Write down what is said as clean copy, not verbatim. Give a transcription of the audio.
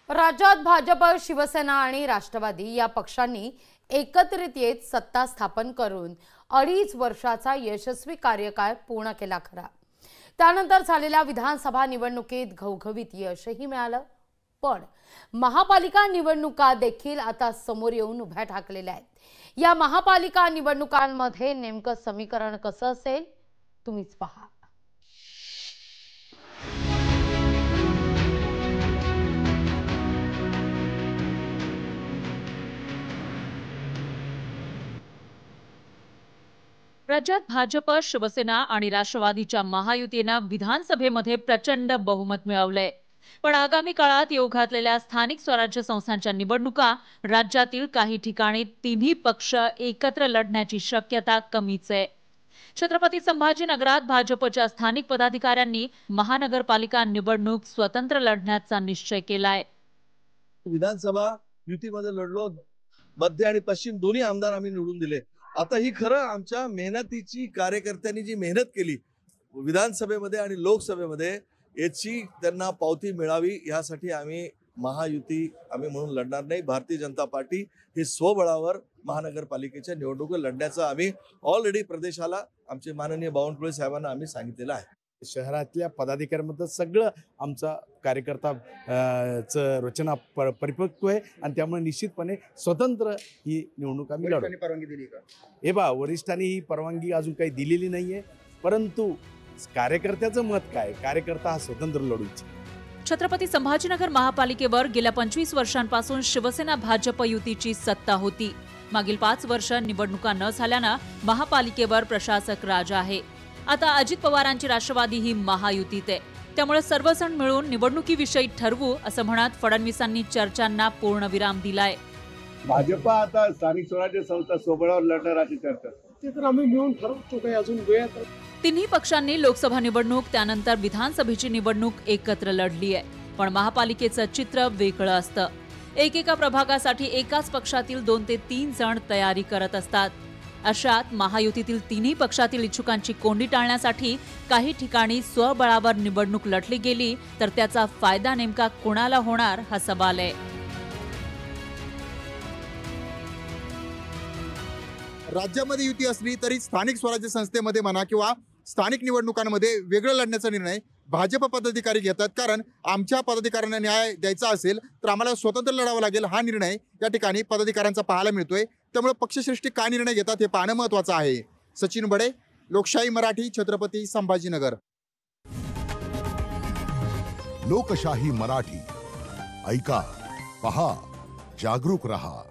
राज्यात भाजप, शिवसेना आणि राष्ट्रवादी या पक्षांनी एकत्रित येत सत्ता स्थापन करून 2.5 वर्षाचा यशस्वी कार्यकाळ पूर्ण केला खरा। त्यानंतर झालेल्या विधानसभा निवडणुकीत घवघवीत यशही मिळालं, पण महापालिका निवडणुका देखील आता समोर येऊन उभ्या ठाकलेल्या आहेत। या महापालिका निवडणुकांमध्ये नेमकं समीकरण कसं असेल तुम्हीच पहा। राज्यात भाजप, शिवसेना आणि राष्ट्रवादीच्या महायुतीनं विधानसभेमध्ये प्रचंड बहुमत मिळवलंय। पण आगामी काळात येऊ घातलेल्या स्थानिक स्वराज्य संस्थांच्या निवडणुका राज्यातील काही ठिकाणी तिन्ही पक्ष एकत्र लढण्याची शक्यता कमीच आहे। छत्रपती संभाजीनगरात भाजपच्या स्थानिक पदाधिकाऱ्यांनी महानगरपालिका निवडणूक स्वतंत्र लढण्याचा निश्चय केलाय। विधानसभा युतीमध्ये लढलो, मध्य आणि पश्चिम दोन्ही आमदार आम्ही निवडून दिले। आता ही खरं आमच्या मेहनतीची, कार्यकर्त्यांनी जी मेहनत केली विधानसभेमध्ये आणि लोकसभेमध्ये, याची त्यांना पावती मिळावी यासाठी आम्ही महायुती म्हणून लढणार नाही। भारतीय जनता पार्टी हे स्वबळावर महानगरपालिकेच्या निवडणुका लढण्याचं आम्ही ऑलरेडी प्रदेशाला आमचे माननीय बावनकुळे साहेबांना आम्ही सांगितलेलं आहे। शहरातल्या पदाधिकाऱ्यांमध्ये सगळं आमचा कार्यकर्ता रचना परिपक्व आहे आणि त्यामुळे निश्चितपणे स्वतंत्र ही निवडणूक आम्ही लढवू। परवानगी दिली का? हे बा, वरिष्ठांनी ही परवानगी अजून काही दिलेली नाहीये, परंतु कार्यकर्त्याचं मत काय, कार्यकर्ता हा स्वतंत्र लढू इच्छितो। छत्रपती संभाजीनगर महापालिकेवर गेल्या 25 वर्षांपासून शिवसेना भाजप युतीची सत्ता होती। मागील 5 वर्ष निवडणुका न झाल्यानं महापालिकेवर प्रशासक राज आहे। आता अजित पवारांची राष्ट्रवादी ही महायुतीत आहे, त्यामुळे सर्वजण मिळून निवडणुकीविषयी ठरवू असं म्हणत फडणवीसांनी चर्चांना पूर्णविराम दिलाय। भाजप आता स्थानिक स्वराज्य संस्था सोबळावर लढणार अशी चर्चा, ते तर आम्ही मिळून ठरवतो, काही अजून वेळ। तिन्ही पक्षांनी लोकसभा निवडणूक त्यानंतर विधानसभेची निवडणूक एकत्र लढली आहे, पण महापालिकेचं चित्र वेगळं असतं। एकेका प्रभागासाठी एकाच पक्षातील 2 ते 3 जण तयारी करत असतात। अशात महायुतीतील तिन्ही पक्षातील इच्छुकांची कोंडी टाळण्यासाठी काही ठिकाणी स्वबळावर निवडणूक लढली गेली तर त्याचा फायदा नेमका कोणाला होणार हा सवाल आहे। राज्यामध्ये युती असली तरी स्थानिक स्वराज्य संस्थेमध्ये म्हणा किंवा स्थानिक निवडणुकांमध्ये वेगळं लढण्याचा निर्णय भाजप पदाधिकारी घेतात, कारण आमच्या पदाधिकाऱ्यांना न्याय द्यायचा असेल तर आम्हाला स्वतंत्र लढावं लागेल हा निर्णय या ठिकाणी पदाधिकाऱ्यांचा पाहायला मिळतोय। त्यामुळे पक्षश्रेष्ठी काय निर्णय घेतात हे पाहणं महत्त्वाचं आहे। सचिन बडे, लोकशाही मराठी, छत्रपती संभाजीनगर। लोकशाही मराठी, ऐका, पहा, जागरूक रहा।